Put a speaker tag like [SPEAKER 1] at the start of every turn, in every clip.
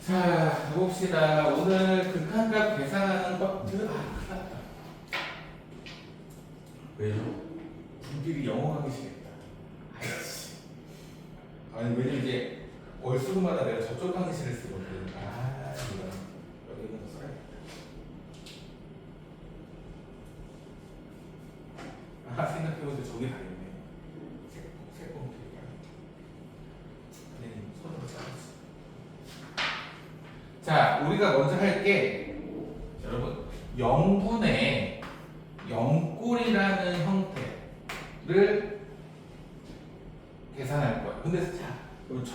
[SPEAKER 1] 자, 봅시다. 오늘 극한값 계산하는 것들. 큰일 났다. 왜요? 분필이 영어 하기 싫겠다. 아이씨. 아니, 왜냐면 이제 월수금마다 내가 저쪽 강의실을 쓰거든. 이거 여기는 써야겠다. 생각해보니까 저기 다있네. 색봉 필요가. 네, 손으로 잘랐어. 자, 우리가 먼저 할 게, 여러분, 0분의 0꼴이라는 형태를 계산할 거예요. 근데 자,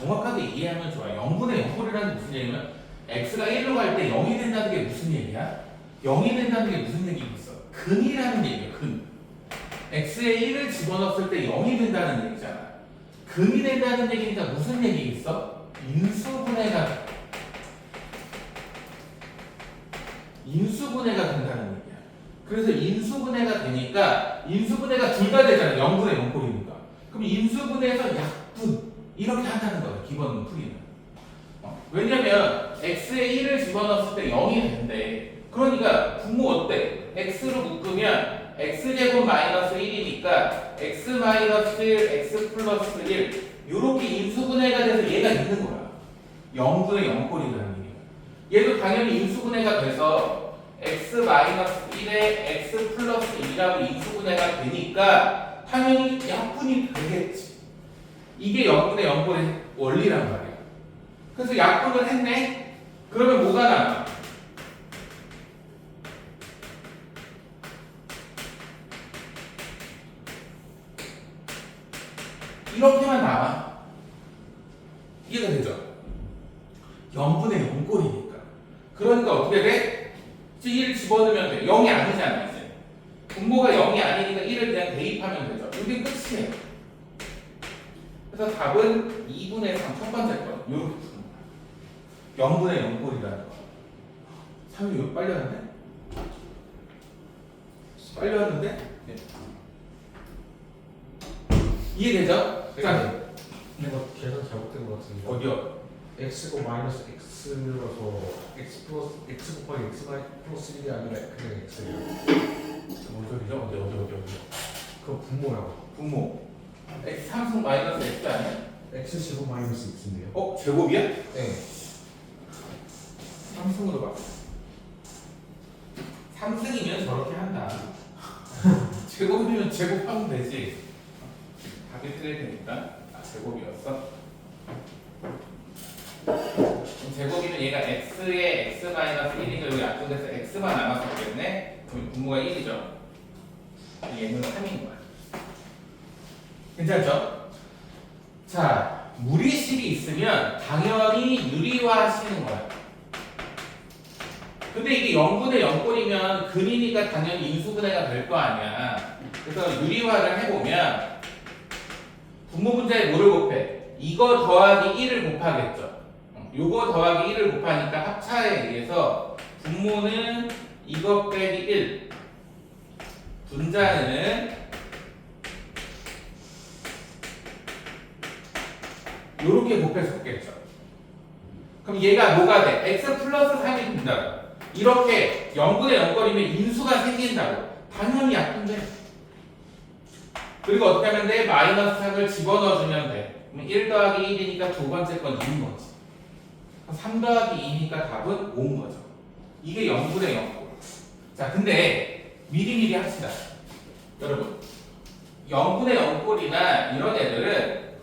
[SPEAKER 1] 정확하게 이해하면 좋아요. 0분의 0꼴이라는 게 무슨 얘기냐면 x가 1로 갈 때 0이 된다는 게 무슨 얘기야? 0이 된다는 게 무슨 얘기겠어? 근이라는 얘기야. 근. x에 1을 집어넣었을 때 0이 된다는 얘기잖아. 근이 된다는 얘기니까 무슨 얘기겠어? 인수분해가 된다는 얘기야. 그래서 인수분해가 되니까 인수분해가 둘 다 되잖아. 0분의 0꼴이니까. 그럼 인수분해에서 약분 이렇게 한다는 거야. 기본 풀이는. 왜냐면 x에 1을 집어넣었을 때 0이 된대. 그러니까 분모 어때? x로 묶으면 x제곱 마이너스 1이니까 x 마이너스 1, x 플러스 1 이렇게 인수분해가 돼서 얘가 있는 거야. 0분의 0꼴이라는 얘기야. 얘도 당연히 인수분해가 돼서 x 마이너스 1에 x 플러스 1이라고 인수분해가 되니까 당연히 약분이 되겠지. 이게 0분의 0꼴의 원리란 말이야. 그래서 약분을 했네? 그러면 뭐가 남아? 이렇게만 남아. 이해가 되죠? 0분의 0꼴이니까. 그러니까 어떻게 돼? 1 집어넣으면 돼. 0이 아니잖아, 이제. 분모가 0이 아니니까 1을 그냥 대입하면 되죠. 이게 끝이에요. 그래서 답은 2분의 3, 첫 번째 거. 이렇게 푸는 거야. 0분의 0꼴이라는 거. 3이 왜 빨리 왔네? 빨리 왔는데? 네. 이해되죠? 자,
[SPEAKER 2] 이거 계산 잘못된 것 같은데.
[SPEAKER 1] 어디요?
[SPEAKER 2] x고 마이너스 x라서 x 플러스 x 곱하기 x 플러스 1이 아니라 그냥 x예요.
[SPEAKER 1] 뭔 소리죠? 어디.
[SPEAKER 2] 그거 분모요.
[SPEAKER 1] 분모. x 3승 마이너스 x 아니야?
[SPEAKER 2] x 제곱 마이너스 x인데요.
[SPEAKER 1] 제곱이야?
[SPEAKER 2] 네.
[SPEAKER 1] 3승으로 봐. 3승이면 저렇게 한다. 제곱이면 제곱하면 되지. 답이 틀릴 테니까. 제곱이었어. 그럼 제곱이면 얘가 x에 x 마이너스 1이니까 여기 약분돼서 x만 남아서 되겠네. 그럼 분모가 1이죠. 얘는 3인 거야. 괜찮죠? 자, 무리식이 있으면 당연히 유리화하시는 거야. 근데 이게 0분의 0꼴이면 근이니까 당연히 인수분해가 될 거 아니야. 그래서 유리화를 해보면 분모 분자에 뭐를 곱해? 이거 더하기 1을 곱하겠죠. 요거 더하기 1을 곱하니까 합차에 의해서 분모는 이거 빼기 1, 분자는 요렇게 곱해서 곱겠죠. 그럼 얘가 뭐가 돼? x 플러스 3이 된다고. 이렇게 0분의 0꼴이면 인수가 생긴다고. 당연히 약분돼. 그리고 어떻게 하면 돼? 마이너스 3을 집어넣어주면 돼. 그럼 1 더하기 1이니까 두 번째 건 2인 거지. 3 더하기 2니까 답은 5인 거죠. 이게 0분의 0꼴. 자, 근데 미리미리 합시다. 여러분, 0분의 0꼴이나 이런 애들은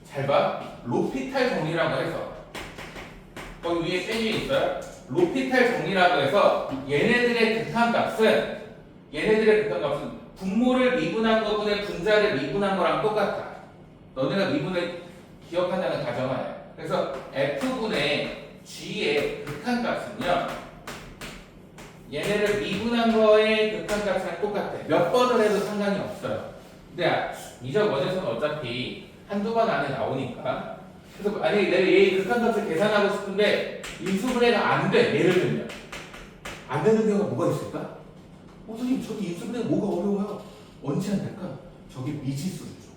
[SPEAKER 1] 잘 봐. 로피탈 정리라고 해서 거기 위에 빼기 있어요. 로피탈 정리라고 해서 얘네들의 극한값은 분모를 미분한 것분의 분자를 미분한 거랑 똑같아. 너네가 미분을 기억한다는 가정하에. 그래서 F분의 G의 극한값은요, 얘네를 미분한 거의 극한값이랑 똑같아. 몇 번을 해도 상관이 없어요. 근데 이적 원에서는 어차피 한두 번 안에 나오니까. 그래서 만약에 내가 얘의 극한값을 계산하고 싶은데 인수분해가 안 돼. 예를 들면 안 되는 경우가 뭐가 있을까? 선생님, 저기 인수분해가 뭐가 어려워요? 언제 안 될까? 저기 미지수를 줘.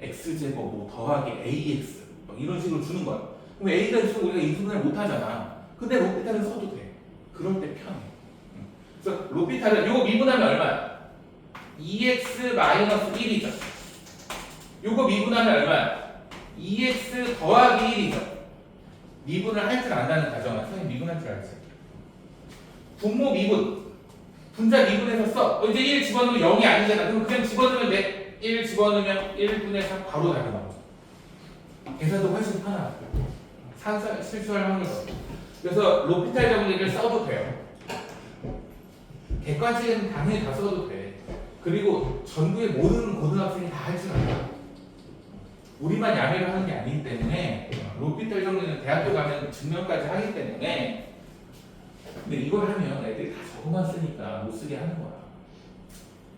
[SPEAKER 1] x제곱 뭐 더하기 ax 이런 식으로 주는 거야. 그럼 A가 있으면 우리가 인수분해를 못하잖아. 근데 로피탈은 써도 돼. 그럴 때 편해. 그래서 로피탈은 요거 미분하면 얼마야? 2x-1이죠. 요거 미분하면 얼마야? 2x 더하기 1이죠. 미분을 할 줄 안다는 가정은 선생님 미분할 줄 알지? 분모 미분. 분자 미분해서 써. 이제 1 집어넣으면 0이 아니잖아. 그럼 그냥 집어넣으면 돼. 1 집어넣으면 1분의 3 바로 답이 나오죠. 계산도 훨씬 편하고. 실수할 확률이 없고. 그래서 로피탈 정리를 써도 돼요. 객관식은 당연히 다 써도 돼. 그리고 전국의 모든 고등학생이 다 할 줄 알아. 우리만 야매를 하는 게 아니기 때문에 로피탈 정리는 대학교 가면 증명까지 하기 때문에 근데 이걸 하면 애들이 다 저거만 쓰니까 못 쓰게 하는 거야.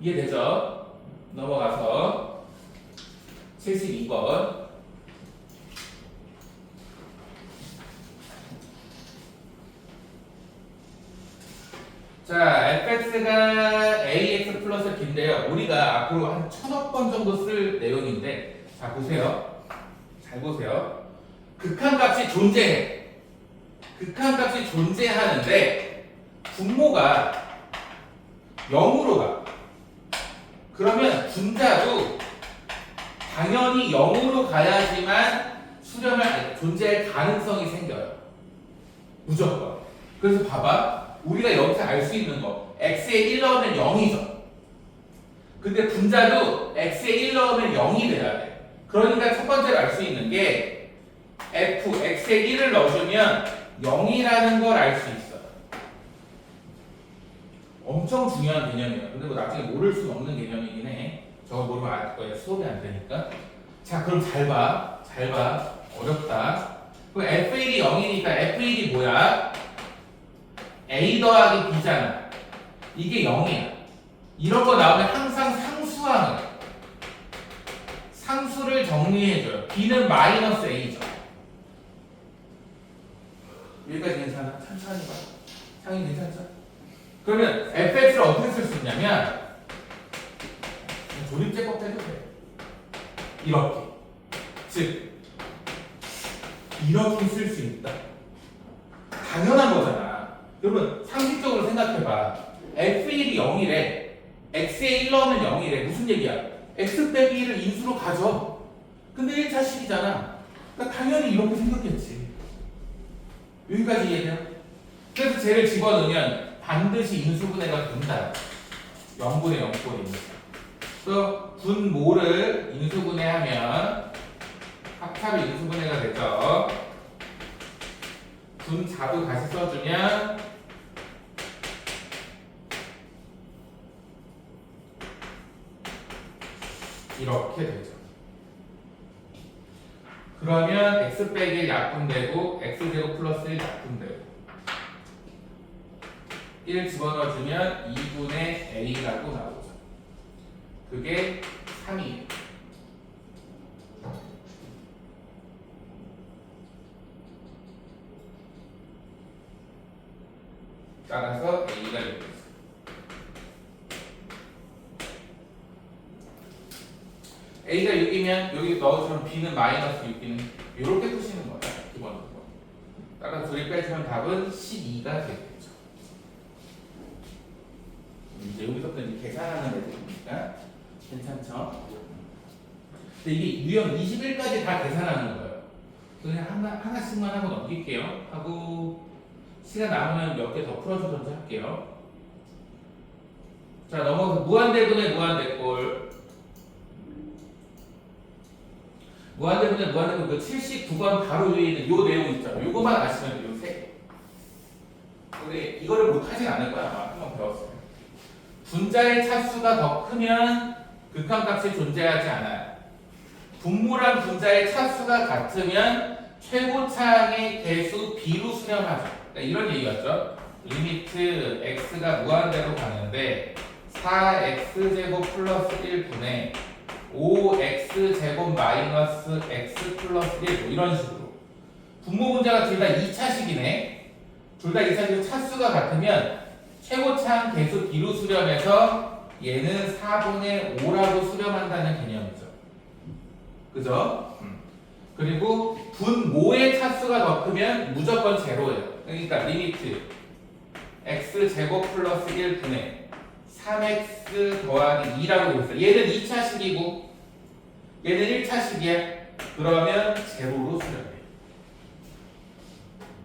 [SPEAKER 1] 이해되죠? 넘어가서 72번 자, fx가 ax 플러스 b인데요. 우리가 앞으로 한 1000억 번 정도 쓸 내용인데 자, 보세요. 잘 보세요. 극한값이 존재해. 극한값이 존재하는데 분모가 0으로 가. 그러면 분자도 당연히 0으로 가야지만 존재할 가능성이 생겨요. 무조건. 그래서 봐봐. 우리가 여기서 알 수 있는 거 x에 1 넣으면 0이죠. 근데 분자도 x에 1 넣으면 0이 돼야 돼. 그러니까 첫 번째로 알 수 있는 게 f, x에 1을 넣어주면 0이라는 걸 알 수 있어요. 엄청 중요한 개념이에요. 근데 뭐 나중에 모를 수는 없는 개념이긴 해. 저거 모르면 알 거예요. 수업이 안 되니까. 자, 그럼 잘 봐. 잘 봐. 어렵다. 그럼 f1이 0이니까 f1이 뭐야? a 더하기 b잖아. 이게 0이야. 이런 거 나오면 항상 상수항을 상수를 정리해줘요. b는 마이너스 a죠. 여기까지 괜찮아? 천천히 봐. 상이 괜찮죠? 그러면 fx를 어떻게 쓸 수 있냐면 조립제법 해도 돼. 이렇게. 즉 이렇게 쓸 수 있다. 당연한 거잖아. 여러분 상식적으로 생각해봐. f1이 0이래. x에 1 넣으면 0이래. 무슨 얘기야? x 빼기 1을 인수로 가져. 근데 1차식이잖아. 그러니까 당연히 이렇게 생겼겠지. 여기까지 이해돼요? 그래서 쟤를 집어넣으면 반드시 인수분해가 된다. 0분의 0꼴이니까. 그래서 분모를 인수분해하면 합차로 인수분해가 되죠. 분자도 다시 써주면 이렇게 되죠. 그러면 x 빼기 1 약분되고 x제곱 플러스 1 약분되고 1 집어넣어주면 2분의 a라고 나오죠. 그게 3이에요. 따라서 a가 이렇게 있어요. a가 6이면 여기 넣어주면 b는 마이너스 6이는 이렇게 푸시는 거예요. 기본적으로. 따라서 둘이 빼주면 답은 12가 되겠죠. 이제 여기서부터 이제 계산하는 애들이니까 괜찮죠? 근데 이게 유형 21까지 다 계산하는 거예요. 그냥 하나씩만 하고 넘길게요. 하고 시간 남으면 몇 개 더 풀어주던지 할게요. 자, 넘어가서 무한대분의 무한대꼴. 무한대분의 무한대꼴 그 79번 바로 위에 있는 요 내용 있잖아요. 요거만 아시면 돼요. 요 세 개. 근데 이거를 못 하진 않을 거야. 아마 한번 배웠어요. 분자의 차수가 더 크면 극한값이 존재하지 않아요. 분모랑 분자의 차수가 같으면 최고차항의 개수 b로 수렴하죠. 그러니까 이런 얘기 같죠? 리미트 x가 무한대로 가는데 4x제곱 플러스 1분의 5x제곱 마이너스 x 플러스 1 뭐 이런 식으로 분모 분자가 둘 다 2차식이네. 둘 다 2차식으로 차수가 같으면 최고차항 개수 b로 수렴해서 얘는 4분의 5라고 수렴한다는 개념이죠. 그죠? 그리고 분모의 차수가 더 크면 무조건 제로예요. 그러니까 리미트 x 제곱 플러스 1분의 3x 더하기 2라고 되어 있어요. 얘는 2차식이고 얘는 1차식이야. 그러면 제로로 수렴해.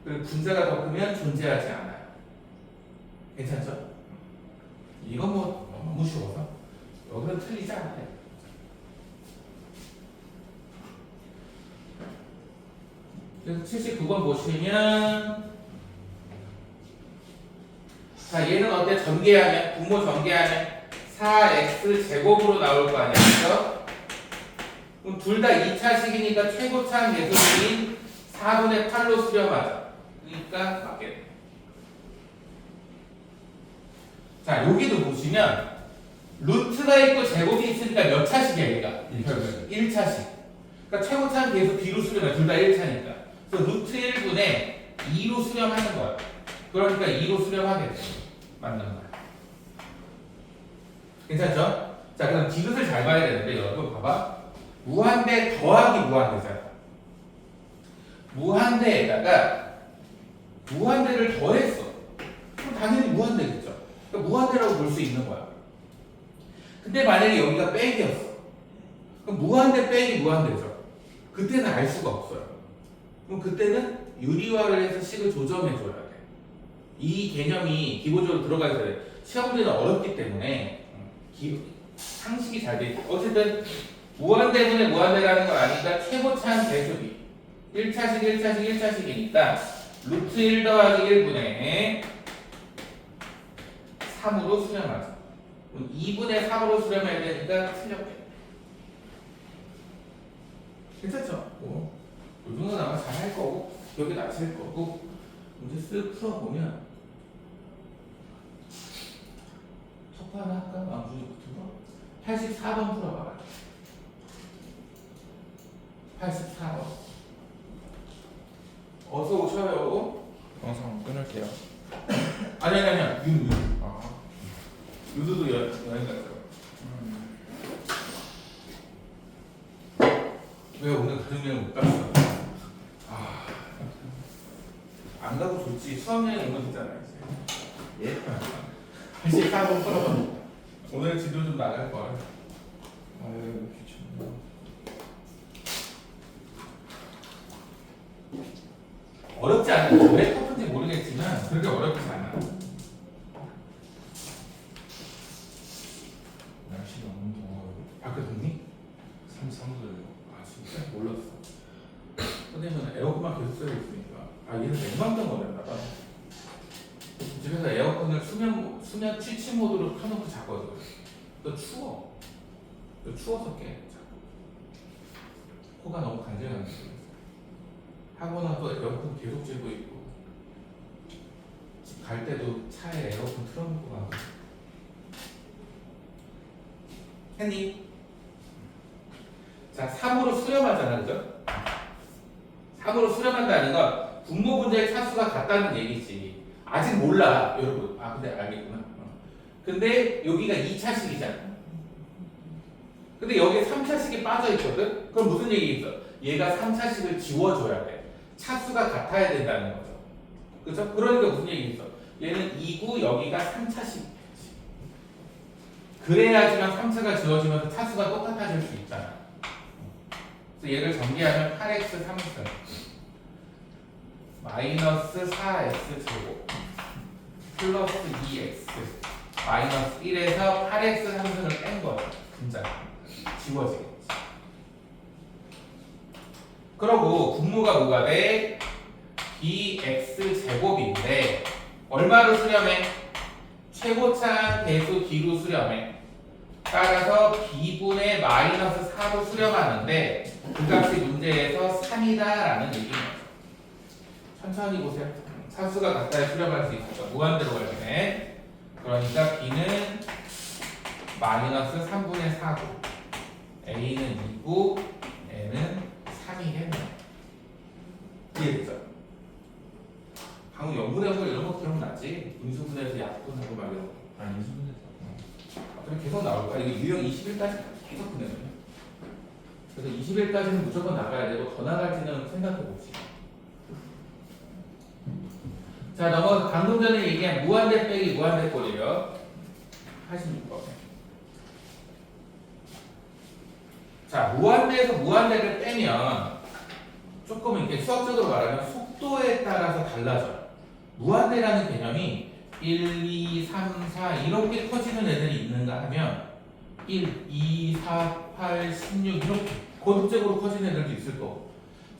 [SPEAKER 1] 그리고 분자가 더 크면 존재하지 않아요. 괜찮죠? 이건 뭐 너무 쉬워서 여기는 틀리지 않아요. 그래서 79번 보시면 자 얘는 어때? 전개하면 분모 전개하면 4x 제곱으로 나올 거 아니야, 그렇죠? 그럼 둘 다 2차식이니까 최고차항 계수인 4분의 8로 수렴하죠. 그러니까 맞게 돼. 자 여기도 보시면 루트가 있고 제곱이 있으니까 몇 차식이야 얘가? 1차식. 그러니까 최고차항 계수 B로 수렴해. 둘 다 1차니까. 그래서 루트 1분의 2로 수렴하는 거야. 그러니까 2로 수렴하게 돼. 맞는 거야. 괜찮죠? 자 그럼 디귿을 잘 봐야 되는데 여러분 봐봐. 무한대 더하기 무한대잖아. 무한대에다가 무한대를 더했어. 그럼 당연히 무한대겠죠. 그러니까 무한대라고 볼 수 있는 거야. 근데 만약에 여기가 빼기였어. 그럼 무한대 빼기 무한대죠. 그때는 알 수가 없어요. 그럼 그때는 유리화를 해서 식을 조정해줘야 돼. 이 개념이 기본적으로 들어가 있어야 돼. 시험 문제는 어렵기 때문에 상식이 잘 돼 있고 어쨌든 무한대분의 무한대라는 걸 아니까 최고차항 계수비 1차식 1차식 1차식이니까 루트 1 더하기 1분의 3으로 수렴하죠. 2분의 3으로 수렴해야 되니까 틀렸겠네. 괜찮죠? 요 정도는 아마 잘 할 거고 여기 낮을 거고 문제 쓱 풀어보면 첫 하나 할까? 마음주의 붙은 거 84번 풀어봐라. 84번 어서 오셔요.
[SPEAKER 3] 영상 끊을게요.
[SPEAKER 1] 아니야 윤
[SPEAKER 3] 아,
[SPEAKER 1] 유두도 여행 갔어요. 왜 오늘 가족여행 못 갔어? 안 가도 좋지. 수학여행 오면 되잖아 이제. 예? 84번 풀어봐. 오늘 진도 좀 나갈 거야.
[SPEAKER 3] 아유 귀찮네.
[SPEAKER 1] 어렵지 않아요. 왜 터프인지 모르겠지만 그렇게 어렵지 않아.
[SPEAKER 3] 날씨 너무 더워요.
[SPEAKER 1] 밖에 덥니?
[SPEAKER 3] 33도예요.
[SPEAKER 1] 아 진짜 몰랐어. 선생님은 에어컨만 계속 쐬고 있으니까 아 얘는 냉방병 걸렸나 봐. 집에서 에어컨을 수면 취침 모드로 켜놓고 자거든. 너 추워. 너 추워서 깨. 자꾸. 코가 너무 간질간질. 하고 나서 에어컨 계속 쬐고 있고. 집 갈 때도 차에 에어컨 틀어놓고 가고. 했니? 자, 3으로 수렴하잖아, 그죠? 3으로 수렴한다는 건 분모 분자의 차수가 같다는 얘기지. 아직 몰라, 여러분. 아, 근데 알겠구나. 근데 여기가 2차식이잖아. 근데 여기에 3차식이 빠져 있거든? 그럼 무슨 얘기 있어? 얘가 3차식을 지워줘야 돼. 차수가 같아야 된다는 거죠. 그죠? 그러니까 무슨 얘기 있어? 얘는 2구, 여기가 3차식. 그래야지만 3차가 지워지면서 차수가 똑같아질 수 있잖아. 그래서 얘를 전개하면 8x 3승 마이너스 4x 제곱 플러스 2x 마이너스 1에서 8x 3승을 뺀 거야. 분자 지워지겠지. 그러고 분모가 뭐가 돼? bx 제곱인데 얼마로 수렴해? 최고차항 계수 b로 수렴해. 따라서 b분의 마이너스 4로 수렴하는데 그 값이 문제에서 3이다라는 얘기입니다. 천천히 보세요. 차수가 같아야 수렴할 수 있으니까 무한대로 갈 때는 그러니까 b는 마이너스 3분의 4고 a는 2고 n은 3이겠네. 이해됐죠? 방금 연분해서 이런 거 기억나지? 분수분해서 약분하고 막 이런 거.
[SPEAKER 3] 아니 수분에서.
[SPEAKER 1] 어차피 계속 나올 거야. 이거 유형 21까지 계속 보내면. 그래서 20일까지는 무조건 나가야 되고 더 나갈지는 생각해 봅시다. 자, 넘어가서 방금 전에 얘기한 무한대 빼기 무한대 꼴이에요. 86번. 자, 무한대에서 무한대를 빼면 조금 이렇게 수학적으로 말하면 속도에 따라서 달라져요. 무한대라는 개념이 1, 2, 3, 4 이렇게 커지는 애들이 있는가 하면 1, 2, 4, 8, 16 이렇게 거듭적으로 커지는 애들도 있을 거고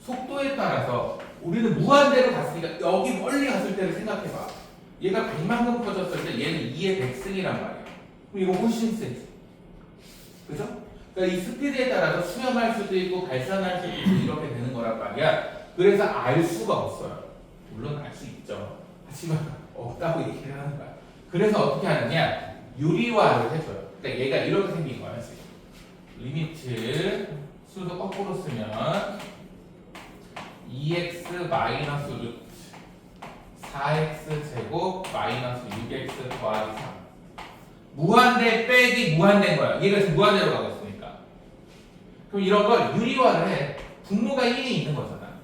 [SPEAKER 1] 속도에 따라서 우리는 무한대로 갔으니까 여기 멀리 갔을 때를 생각해봐. 얘가 100만큼 커졌을 때 얘는 2의 100승이란 말이야. 그럼 이거 훨씬 세지. 그죠? 그러니까 이 스피드에 따라서 수렴할 수도 있고 발산할 수도 있고 이렇게 되는 거란 말이야. 그래서 알 수가 없어요. 물론 알 수 있죠. 하지만 없다고 얘기를 하는 거야. 그래서 어떻게 하느냐? 유리화를 해줘요. 그러니까 얘가 이렇게 생긴 거야. 리미트 수도 거꾸로 쓰면 2x 마이너스 루트 4x 제곱 마이너스 6x 더하기 3 무한대 빼기 무한대인 거야. 얘가 지금 무한대로 가고 있으니까. 그럼 이런 걸 유리화를 해. 분모가 1이 있는 거잖아.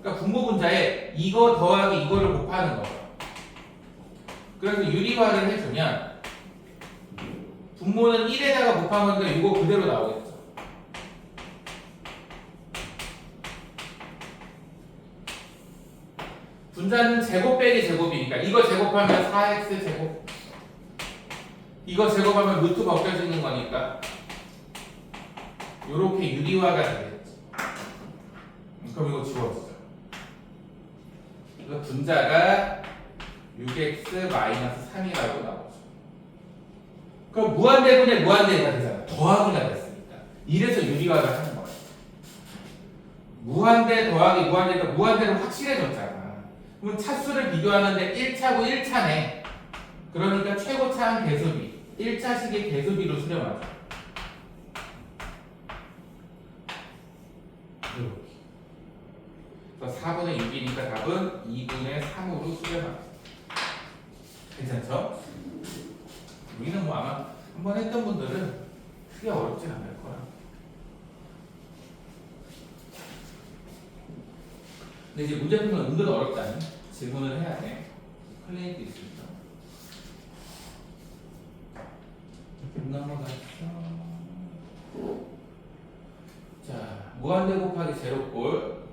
[SPEAKER 1] 그러니까 분모 분자에 이거 더하기 이거를 곱하는 거죠. 그래서 유리화를 해주면 분모는 1에다가 곱한 건데 이거 그대로 나오겠죠. 분자는 제곱 빼기 제곱이니까 이거 제곱하면 4x 제곱 이거 제곱하면 루트 벗겨지는 거니까 요렇게 유리화가 되겠죠. 그럼 이거 지워지죠. 그래서 분자가 6x 마이너스 3이라고 나오죠. 그럼 무한대분의 무한대가 되잖아. 더하기가 됐으니까. 이래서 유리화를 하는 거예요. 무한대 더하기 무한대가 무한대로 확실해졌잖아. 그럼 차수를 비교하는데 1차고 1차네. 그러니까 최고차항 개수비 1차식의 개수비로 수렴하죠. 이렇게. 그래서 4분의 6이니까 답은 2분의 3으로 수렴하죠. 괜찮죠? 우리는 뭐 아마 한번 했던 분들은 크게 어렵진 않을 거야. 근데 이제 문제풀이는 은근 어렵다는 질문을 해야 돼. 클리닉도 있습니다. 넘어갔어. 자, 무한대 곱하기 제로꼴.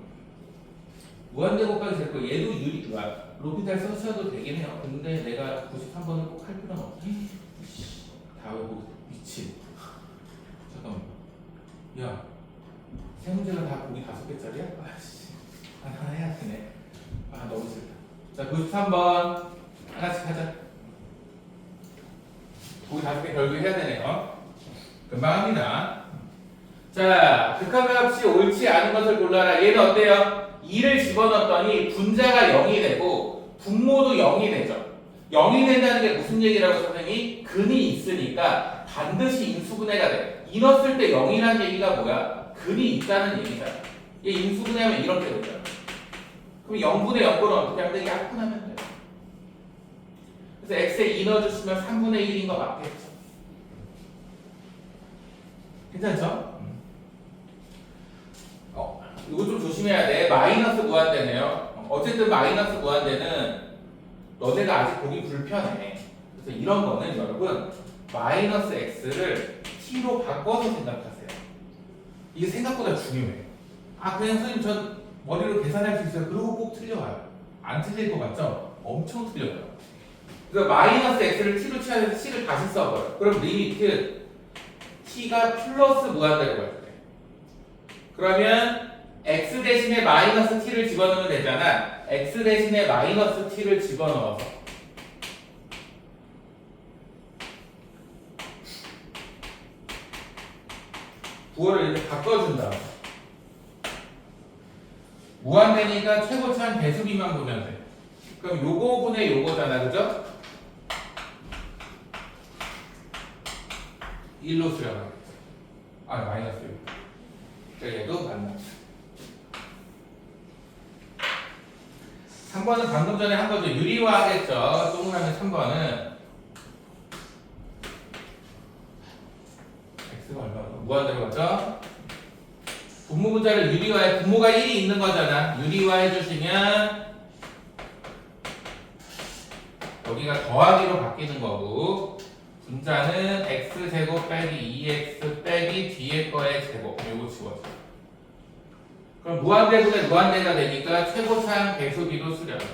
[SPEAKER 1] 무한대 곱하기 제로꼴. 얘도 유리화. 로피탈 써셔도 되긴 해요. 근데 내가 93번을 꼭 할 필요는 없어. 다 외우고 미친. 잠깐만. 야, 세 문제가 다 보기 5개짜리야? 아씨, 하나 해야 되네. 아, 너무 싫다. 자, 93번 하나씩 하자. 보기 5개 결국 해야 되네요. 금방 합니다. 자, 극한값이 옳지 않은 것을 골라라. 얘는 어때요? 2를 집어넣었더니 분자가 0이 되고 분모도 0이 되죠. 0이 된다는 게 무슨 얘기라고 선생님이? 근이 있으니까 반드시 인수분해가 돼. 이 넣었을 때 0이라는 얘기가 뭐야? 근이 있다는 얘기잖아. 얘 인수분해하면 이렇게 되죠. 그럼 0분의 0꼴은 어떻게 하면 돼? 약분하면 돼요. 그래서 x에 2 넣어주시면 3분의 1인 거 맞겠죠. 괜찮죠? 이거 좀 조심해야 돼. 마이너스 무한대네요. 어쨌든 마이너스 무한대는 너네가 아직 보기 불편해. 그래서 이런 거는 여러분 마이너스 x를 t로 바꿔서 생각하세요. 이게 생각보다 중요해. 아, 그냥 선생님 전 머리로 계산할 수 있어요. 그러고 꼭 틀려와요. 안 틀릴 것 같죠? 엄청 틀려요. 그래서 마이너스 x를 t로 취하면서 t를 다시 써버려. 그럼 리미트 t가 플러스 무한대로 갈 때. 그러면 x 대신에 마이너스 t를 집어넣으면 되잖아. x 대신에 마이너스 t를 집어넣어서 부호를 이렇게 바꿔준다. 무한대니까 최고차항 배수비만 보면 돼. 그럼 요거 분의 요거잖아, 그죠? 1로 수렴하겠죠. 아, 마이너스 6. 그러니까 얘도 맞나? 3번은 방금 전에 한 거죠. 유리화 하겠죠. 동그라미 3번은 x가 얼마고? 무한대로 갔죠? 분모 분자를 유리화해. 분모가 1이 있는 거잖아. 유리화해 주시면 여기가 더하기로 바뀌는 거고 분자는 x제곱 빼기 2x 빼기 뒤에 거의 제곱. 요거 지워져. 그럼 무한대분의 무한대가 되니까 최고차항 배수비로 수렴해.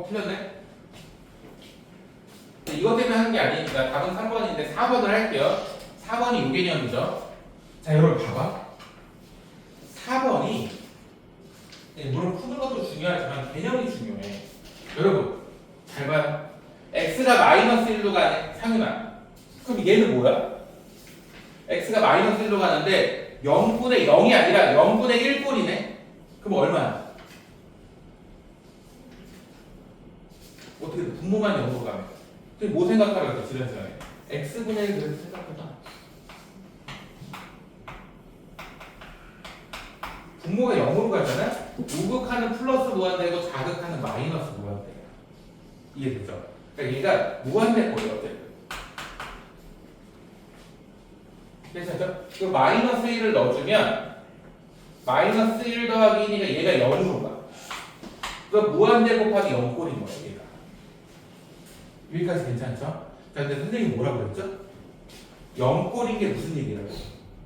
[SPEAKER 1] 틀렸네? 이것 때문에 하는 게 아니니까 답은 3번인데 4번을 할게요. 4번이 요 개념이죠. 자, 여러분 봐봐. 4번이 물론 푸는 것도 중요하지만 개념이 중요해. 여러분 잘 봐요. x가 마이너스 1로 가네. 상윤아. 그럼 얘는 뭐야? x가 마이너스 1로 가는데 0분의 0이 아니라 0분의 1꼴이네. 그럼 얼마야? 어떻게 돼? 분모만 0으로 가면. 그럼 뭐 생각하라고 지난 시간에? x분의 1 그래서 생각해봐. 분모가 0으로 가잖아? 우극하는 플러스 무한대고 자극하는 마이너스 무한대야. 이해되죠? 그러니까 얘가 무한대 꼴이야, 어쨌든. 괜찮죠? 그 마이너스 1을 넣어주면 마이너스 1 더하기 1이니까 얘가 0으로 가. 그럼 무한대 곱하기 0꼴인 거야, 얘가. 여기까지 괜찮죠? 자, 근데 선생님이 뭐라고 그랬죠? 0꼴인 게 무슨 얘기라고?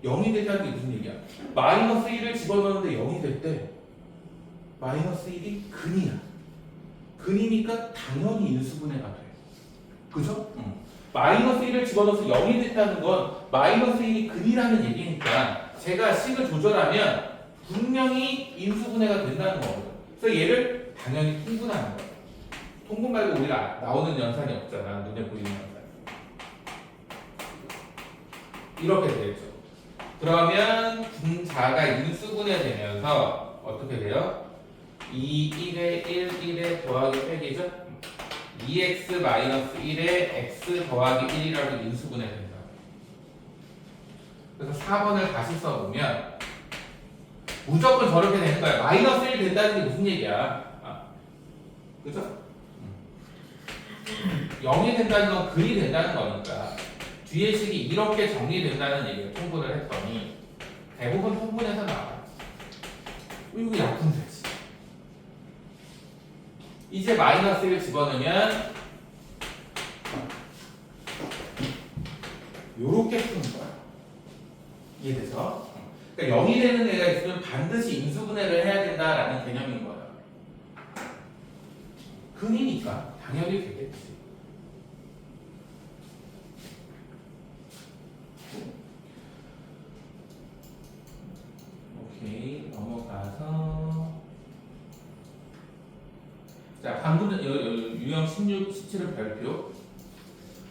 [SPEAKER 1] 0이 됐다는 게 무슨 얘기야? 마이너스 1을 집어넣는데 0이 됐대. 마이너스 1이 근이야. 근이니까 당연히 인수분해가 돼. 그죠? 응. 마이너스 1을 집어넣어서 0이 됐다는 건 마이너스 1이 근이라는 얘기니까 제가 식을 조절하면 분명히 인수분해가 된다는 거거든. 그래서 얘를 당연히 통분하는 거야. 통분 말고 우리가 나오는 연산이 없잖아. 눈에 보이는 연산. 이렇게 되겠죠. 그러면 분자가 인수분해 되면서 어떻게 돼요? 2, 1에 1, 1에 더하기 빼기죠? 2x 마이너스 1에 x 더하기 1이라고 인수분해 된다. 그래서 4번을 다시 써보면 무조건 저렇게 되는 거야. 마이너스 1 된다는 게 무슨 얘기야? 그죠? 0이 된다는 건 근이 된다는 거니까 뒤에 식이 이렇게 정리된다는 얘기를 통분을 했더니 대부분 통분해서 나와. 이거 약분 되지. 이제 마이너스 1을 집어넣으면 요렇게 푸는 거야. 이해되죠? 그러니까 0이 되는 애가 있으면 반드시 인수분해를 해야 된다라는 개념인 거야. 근이니까 당연히 되겠지. 오케이, 넘어가서 자, 방금 유형 16, 17은 별표.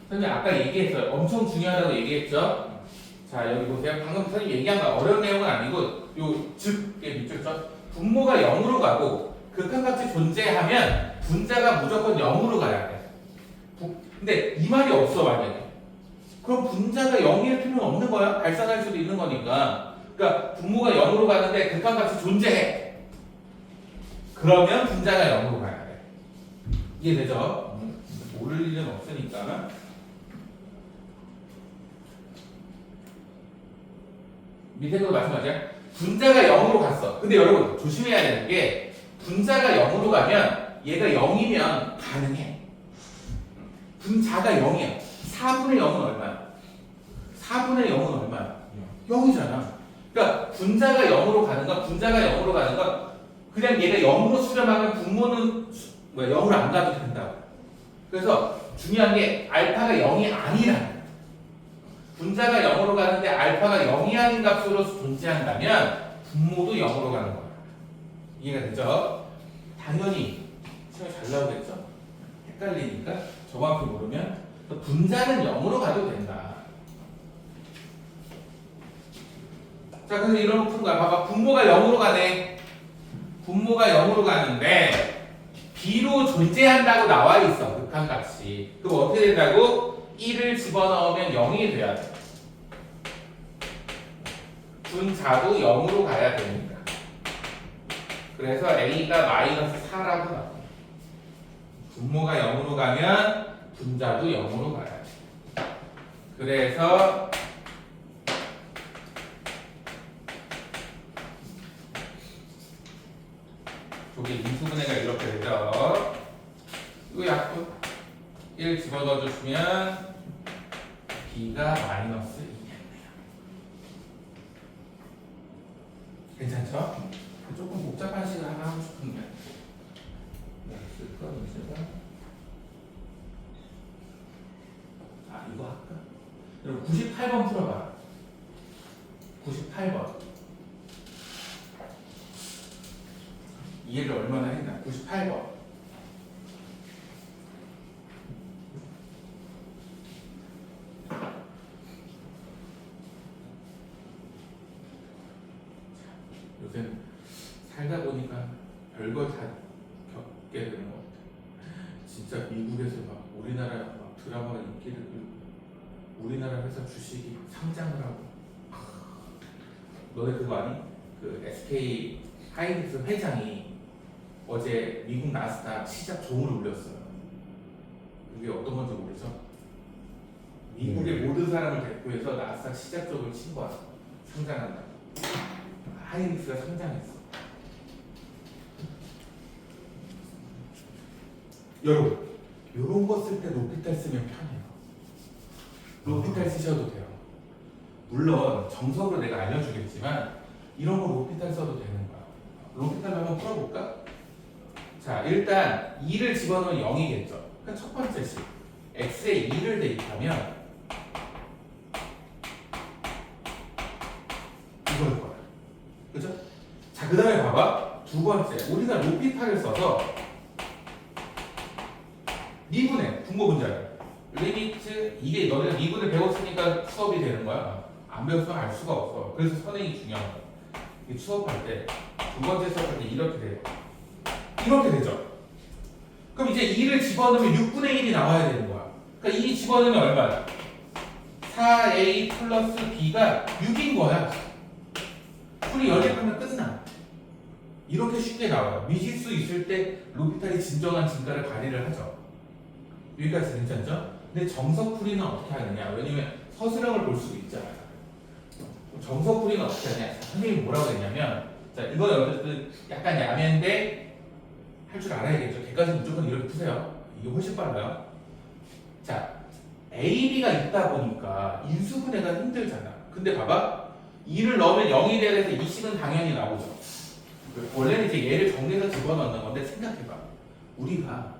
[SPEAKER 1] 선생님 아까 얘기했어요. 엄청 중요하다고 얘기했죠? 자, 여기 보세요. 방금 선생님 얘기한 거 어려운 내용은 아니고 요 즉에 밑줄죠? 분모가 0으로 가고 극한값이 존재하면 분자가 무조건 0으로 가야 돼. 근데 이 말이 없어 만약에. 그럼 분자가 0일 필요는 없는 거야. 발산할 수도 있는 거니까. 그러니까 분모가 0으로 가는데 극한값이 존재해. 그러면 분자가 0으로 가야 돼. 이해되죠? 모를 일은 없으니까. 밑에 것도 마찬가지야. 분자가 0으로 갔어. 근데 여러분 조심해야 되는 게 분자가 0으로 가면 얘가 0이면 가능해. 분자가 0이야. 4분의 0은 얼마야? 4분의 0은 얼마야? 0이잖아. 그러니까 분자가 0으로 가는 건 분자가 0으로 가는 건 그냥 얘가 0으로 수렴하면 분모는 0으로 안 가도 된다고. 그래서 중요한 게 알파가 0이 아니라 분자가 0으로 가는데 알파가 0이 아닌 값으로 존재한다면 분모도 0으로 가는 거야. 이해가 되죠? 당연히 시험에 잘 나오겠죠? 헷갈리니까 정확히 모르면 분자는 0으로 가도 된다. 자, 그래서 이런 거 푸는 거야. 봐봐. 분모가 0으로 가네. 분모가 0으로 가는데 B로 존재한다고 나와 있어. 극한값이. 그럼 어떻게 된다고? 1을 집어넣으면 0이 돼야 돼. 분자도 0으로 가야 되니까. 그래서 A가 마이너스 4라고 나와. 분모가 0으로 가면 분자도 0으로 가야 돼. 그래서 저게 인수분해가 이렇게 되죠. 이 약분 1 집어넣어 주시면 b가 마이너스 2겠네요. 괜찮죠? 조금 복잡한 식을 하나 하고 싶은데 쓸까 문제가? 아 이거 할까? 여러분 98번 풀어봐. 98번 이해를 얼마나 했나? 98번 요새 살다 보니까 별걸 다 겪게 되는 것 같아. 진짜 미국에서 막 우리나라 막 드라마가 인기를 끌고 우리나라 회사 주식이 상장을 하고. 너네 그거 아니? 그 SK 하이닉스 회장이 어제 미국 나스닥 시작 종을 울렸어요. 그게 어떤 건지 모르죠? 미국의 모든 사람을 대표해서 나스닥 시작점을 친 거야. 상장한다. 하이닉스가 상장했어. 여러분, 이런 거 쓸 때 로피탈 쓰면 편해요. 로피탈 쓰셔도 돼요. 물론 정석으로 내가 알려주겠지만 이런 거 로피탈 써도 되는 거야. 로피탈 한번 풀어볼까? 자, 일단 2를 집어넣으면 0이겠죠. 그러니까 첫 번째 식 x에 2를 대입하면 이걸 거야. 그죠? 자, 그 다음에 봐봐. 두 번째, 우리가 로피탈을 써서 미분의 분모분자를 리미트 이게 너네가 미분을 배웠으니까 수업이 되는 거야. 안 배웠으면 알 수가 없어. 그래서 선행이 중요한 거야. 이 수업할 때 두 번째 수업할 때 이렇게 돼요. 이렇게 되죠. 그럼 이제 2를 집어넣으면 6분의 1이 나와야 되는 거야. 그러니까 2 집어넣으면 얼마야? 4a 플러스 b가 6인 거야. 풀이 연립하면 끝나. 이렇게 쉽게 나와요. 미지수 있을 때 로피탈이 진정한 진가를 발휘를 하죠. 여기까지 괜찮죠? 근데 정석풀이는 어떻게 하느냐? 왜냐면 서술형을 볼 수도 있잖아요. 정석풀이는 어떻게 하냐? 선생님이 뭐라고 했냐면, 자, 이건 어쨌든 약간 야매인데 할 줄 알아야겠죠. 객관식 무조건 이렇게 푸세요. 이게 훨씬 빨라요. 자, A, B가 있다 보니까 인수분해가 힘들잖아. 근데 봐봐. 2를 넣으면 0이 돼서 이 식은 당연히 나오죠. 원래는 이제 얘를 정리해서 집어넣는 건데 생각해봐. 우리가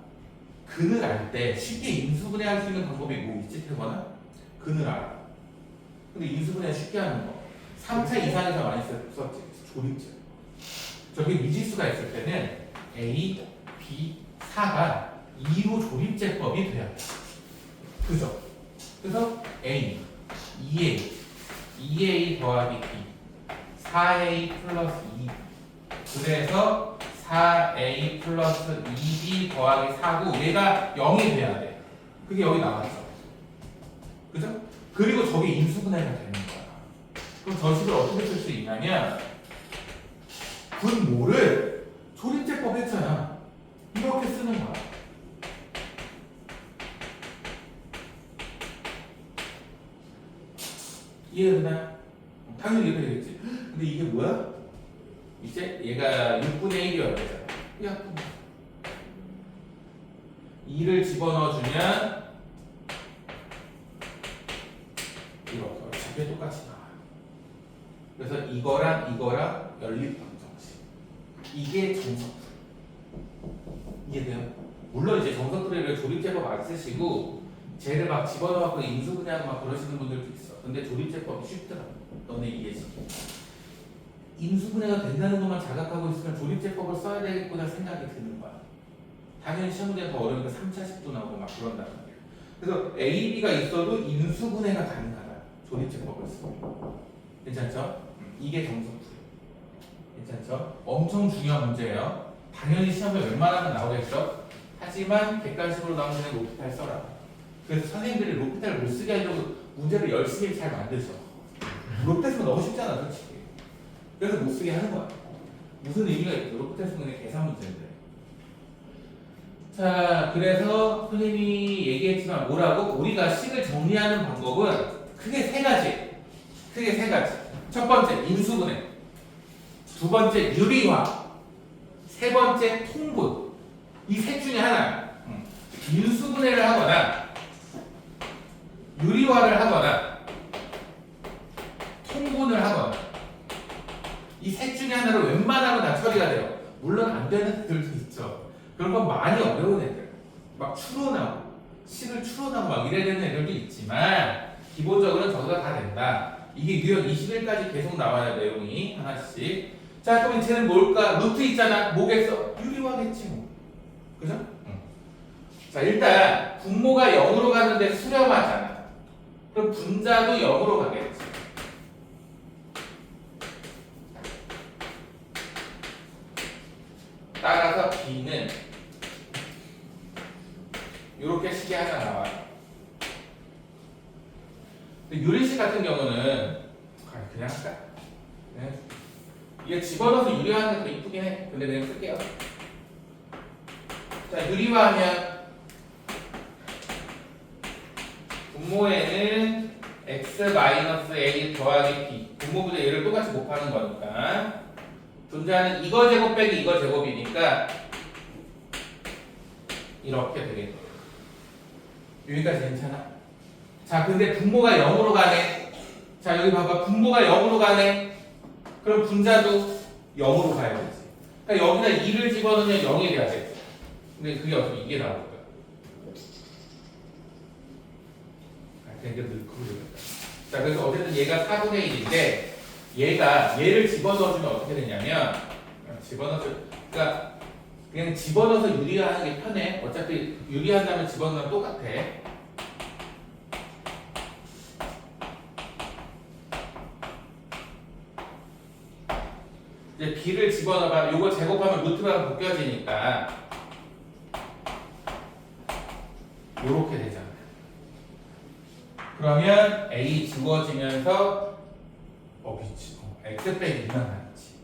[SPEAKER 1] 근을 알 때 쉽게 인수분해할 수 있는 방법이 뭐 있지? 태거나 근을 알아. 근데 인수분해 쉽게 하는 거 3차 이상에서 많이 썼지. 조립제. 저기 미지수가 있을 때는 A, B, 4가 2로 조립제법이 돼야 돼. 그죠? 그래서 A, 2A 더하기 B 4A 플러스 2 그래서 4A 플러스 2B 더하기 4고 얘가 0이 돼야 돼. 그게 여기 나왔죠. 그죠? 그리고 저게 인수분해가 되는 거야. 그럼 저 식을 어떻게 쓸 수 있냐면 분모를 조립제법 했잖아. 이렇게 쓰는 거야. 이해되나요? 당연히 이렇게 되겠지. 근데 이게 뭐야? 이제 얘가 6분의 1이어야 되잖아. 야, 2를 집어넣어주면 이렇게 집에 똑같이 나와요. 그래서 이거랑 연립방정식. 이게 정석풀이. 이해돼요? 물론 이제 정석풀이를 조립제법 안 쓰시고 쟤를 막 집어넣어갖고 인수분해하고 막 그러시는 분들도 있어. 근데 조립제법이 쉽더라고. 너네 이해시키. 인수분해가 된다는 것만 자각하고 있으면 조립제법을 써야 되겠구나 생각이 드는 거야. 당연히 시험 문제가 더 어려우니까 3차식도 나오고 막 그런단 말이야. 그래서 A, B가 있어도 인수분해가 가능하다. 조립제법을 쓰면. 괜찮죠? 이게 정석풀이. 괜찮죠? 엄청 중요한 문제예요. 당연히 시험에 웬만하면 나오겠죠? 하지만 객관식으로 나오는 로피탈 써라. 그래서 선생님들이 로피탈을 못 쓰게 하려고 문제를 열심히 잘 만드셔. 로피탈 쓰면 너무 쉽잖아, 솔직히. 그래서 못 쓰게 하는 거야. 무슨 의미가 있어? 로피탈 쓰면 그냥 계산 문제인데. 자, 그래서 선생님이 얘기했지만 뭐라고? 우리가 식을 정리하는 방법은 크게 세 가지. 크게 세 가지. 첫 번째, 인수분해. 두 번째, 유리화. 세 번째 통분. 이 셋 중에 하나. 인수분해를 하거나 유리화를 하거나 통분을 하거나 이 셋 중에 하나로 웬만하면 다 처리가 돼요. 물론 안 되는 애들도 있죠. 그런 건 많이 어려운 애들. 막 추론하고 식을 추론하고 막 이래야 되는 애들도 있지만 기본적으로는 저거가 다 된다. 이게 유형 21까지 계속 나와요. 내용이 하나씩. 자 그럼 쟤는 뭘까? 루트 있잖아. 뭐겠어? 유리화겠지 뭐. 그죠? 응. 자 일단 분모가 0으로 가는데 수렴하잖아. 그럼 분자도 0으로 가겠지. 따라서 B는 이렇게 식이 하나 나와요. 근데 유리식 같은 경우는 그냥 할까? 네. 이게 집어넣어서 유리화하는 것도 이쁘긴 해. 근데 그냥 쓸게요. 자 유리화하면 분모에는 x-a 더하기 b 분모분의 얘를 똑같이 곱하는 거니까 분자는 이거 제곱 빼기 이거 제곱이니까 이렇게 되겠네. 여기까지 괜찮아? 자 근데 분모가 0으로 가네. 자 여기 봐봐. 분모가 0으로 가네. 그럼 분자도 0으로 가야 되지. 그러니까 여기다 2를 집어넣으면 0이 돼야겠지. 근데 그게 어떻게 이게 나올 거야. 되게 넣고 자 그래서 어쨌든 얘가 4분의 1인데 얘를 집어넣어주면 어떻게 되냐면 그러니까 그냥 집어넣어서 유리화하는 게 편해. 어차피 유리한다면 집어넣으면 똑같아. 이제 b를 집어넣어봐. 요거 제곱하면 루트가 벗겨지니까 요렇게 되잖아. 그러면 a 지워지면서 미치. x 빼기 2만 남지.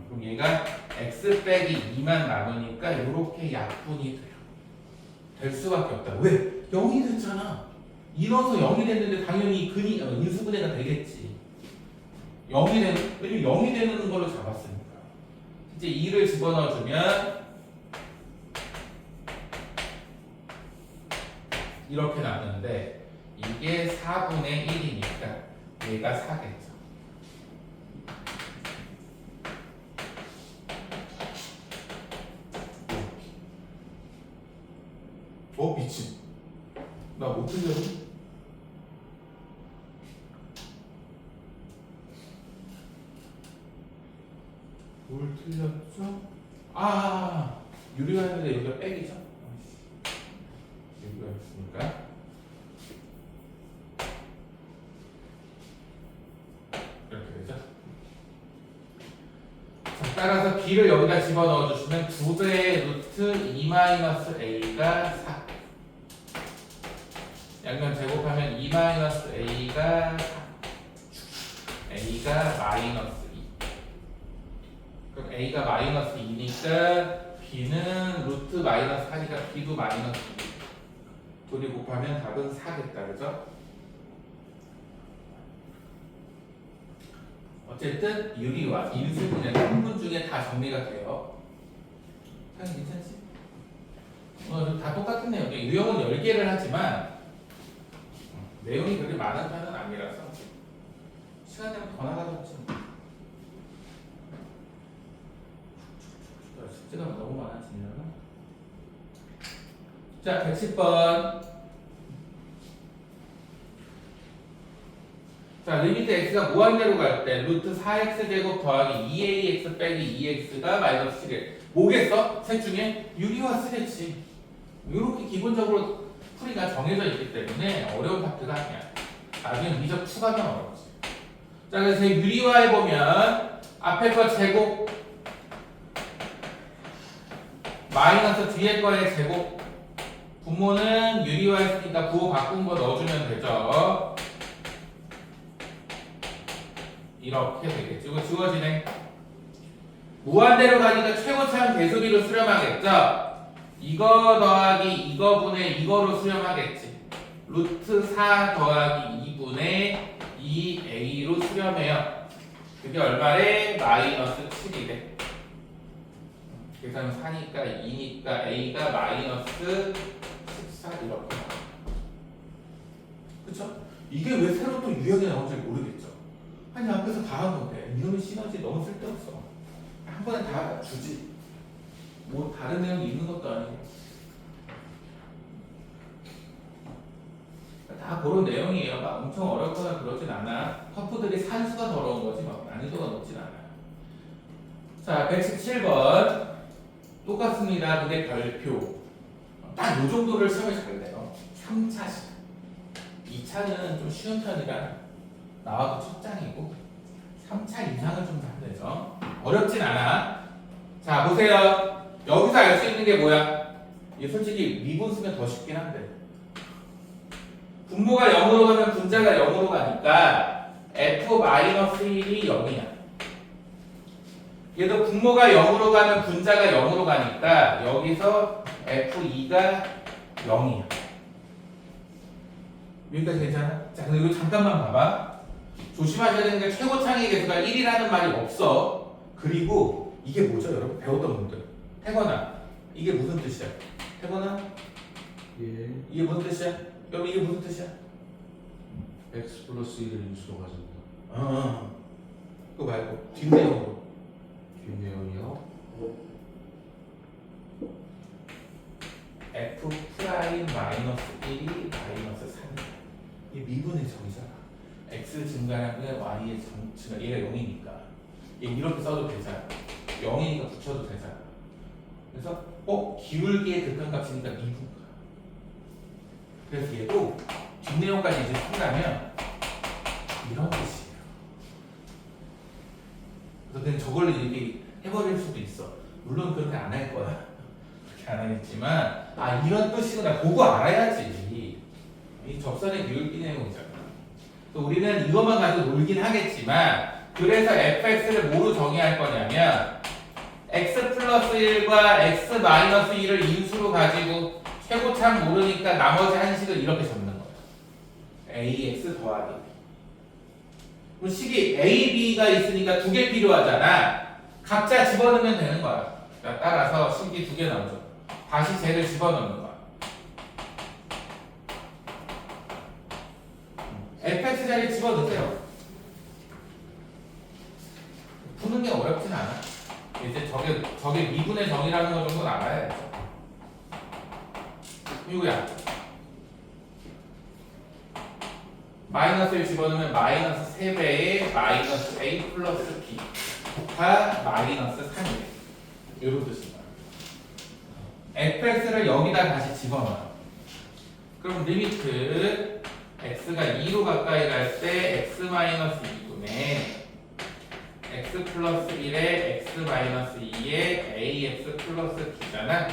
[SPEAKER 1] 그럼 얘가 x 빼기 2만 남으니까 이렇게 약분이 돼요. 될 수밖에 없다. 왜? 0이 됐잖아. 이어서 0이 됐는데 당연히 인수분해가 되겠지. 0이 되는, 왜냐면 0이 되는 걸로 잡았으니까. 이제 2를 집어넣어주면 이렇게 나왔는데 이게 4분의 1이니까 얘가 4겠죠. 미친. 나 못 틀렸니? 뭘 틀렸죠? 유리화였는데 여기가 백이죠? 유리화였으니까 이렇게 되죠? 자, 따라서 b를 여기다 집어넣어 주시면 2배의 루트 2-a가 4 양면 제곱하면 2-a가 4 a가 마이너스 그럼 a가 마이너스 2니까 b는 루트 마이너스 4니까 b도 마이너스 2 둘이 곱하면 답은 4겠다. 그죠? 어쨌든 유리와 인수분해 3분 중에 다 정리가 돼요. 사실 괜찮지? 다 똑같은 내용이에요. 유형은 10개를 하지만 내용이 그렇게 많은 편은 아니라서 시간 되면 더 나가겠지. 숙제가 너무 많아지면 자 110번 자 리미트 x가 무한대로 갈 때 루트 4x제곱 더하기 2ax 빼기 2x가 마이너스 7일 뭐겠어? 셋 중에 유리화 쓰겠지. 이렇게 기본적으로 풀이가 정해져 있기 때문에 어려운 파트가 아니야. 나중에 미적 추가면 어렵지. 자 그래서 유리화해보면 앞에 거 제곱 마이너스 뒤에 거의 제곱 분모는 유리화했으니까 부호 바꾼 거 넣어주면 되죠. 이렇게 되겠죠. 이거 지워지네. 무한대로 가니까 최고차항 개수비로 수렴하겠죠. 이거 더하기 이거분의 이거로 수렴하겠지. 루트 4 더하기 2분의 2a로 수렴해요. 그게 얼마래? 마이너스 7이래. 계산 4니까 2니까 A가 마이너스 14 이렇게 나와요. 그쵸? 이게 왜 새로 또 유형이 나온지 모르겠죠. 아니 앞에서 다 한 건데 이놈의 시너지 너무 쓸데없어. 한 번에 다 주지. 뭐 다른 내용이 있는 것도 아니고. 다 그런 내용이에요. 막 엄청 어렵거나 그러진 않아. 터프들이 산수가 더러운 거지 막 난이도가 높진 않아요. 자, 117번 똑같습니다. 근데 별표 딱 요 정도를 시험에 잘 돼요. 3차씩 2차는 좀 쉬운 편이라 나와도 첫 장이고 3차 이상은 좀 잘 되죠. 어렵진 않아. 자, 보세요. 여기서 알 수 있는 게 뭐야? 이게 솔직히 미분 쓰면 더 쉽긴 한데 분모가 0으로 가면 분자가 0으로 가니까 f-1이 0이야. 얘도 분모가 0으로 가면 분자가 0으로 가니까 여기서 f2가 0이야. 여기까지 괜찮아? 자, 근데 이거 잠깐만 봐봐. 조심하셔야 되는 게 최고창의 개수가 1이라는 말이 없어. 그리고 이게 뭐죠, 여러분? 배웠던 분들. 태건아, 이게 무슨 뜻이야? 태건아,
[SPEAKER 2] 예.
[SPEAKER 1] 이게 무슨 뜻이야? 여러분, 이게 무슨 뜻이야?
[SPEAKER 2] x 플러스 1을 인수로 가진다.
[SPEAKER 1] 그거 말고 뒷내용으로.
[SPEAKER 2] 뒷내용이요.
[SPEAKER 1] f 프라임 마이너스 1이 마이너스 3이야. 이 미분의 정이잖아. x 증가량은 y의 증가, 얘가 0이니까 얘 이렇게 써도 되잖아. 0이니까 붙여도 되잖아. 그래서 기울기의 극한값이니까 미분가. 그래서 얘도 뒷내용까지 이제 쓴다면 이런 뜻이에요. 그래서 그냥 저걸로 이렇게 해버릴 수도 있어. 물론 그렇게 안 할 거야. 그렇게 안 하겠지만 이런 뜻이구나 보고 알아야지. 이 접선의 기울기 내용이잖아. 또 우리는 이것만 가지고 놀긴 하겠지만 그래서 fx를 뭐로 정의할 거냐면 x 플러스 1과 x 마이너스 1을 인수로 가지고 최고창 모르니까 나머지 한식을 이렇게 적는 거야. ax 더하기 b. 그럼 식이 a, b가 있으니까 두 개 필요하잖아. 각자 집어넣으면 되는 거야. 자, 따라서 식이 두 개 나오죠. 다시 쟤를 집어넣는 거야. fx 자리에 집어넣으세요. 푸는 게 어렵진 않아. 이제 저게 미분의 정이라는 거 정도는 알아야죠. 이거야. 마이너스 1 집어넣으면 마이너스 3배의 마이너스 a 플러스 b가 마이너스 3이래. 이런 뜻입니다. fx를 여기다 다시 집어넣어요. 그럼 리미트 x가 2로 가까이 갈 때 x 마이너스 2분의 x 플러스 1에 x 마이너스 2에 ax 플러스 b잖아.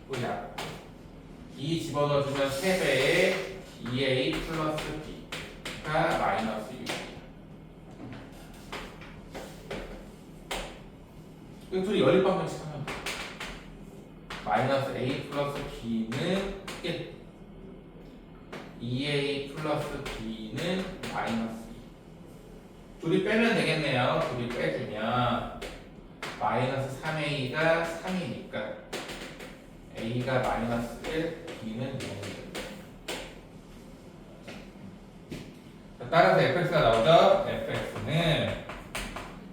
[SPEAKER 1] 뭐야? 2 집어넣어주면 3배의 2a 플러스 b가 마이너스 6. 이 둘이 연립 방정식 하면 돼. 마이너스 a 플러스 b는 2a 플러스 b는 마이너스 2. 둘이 빼면 되겠네요. 둘이 빼주면 마이너스 3a가 3이니까 a가 마이너스 1, b는 0이 따라서 fx가 나오죠? fx는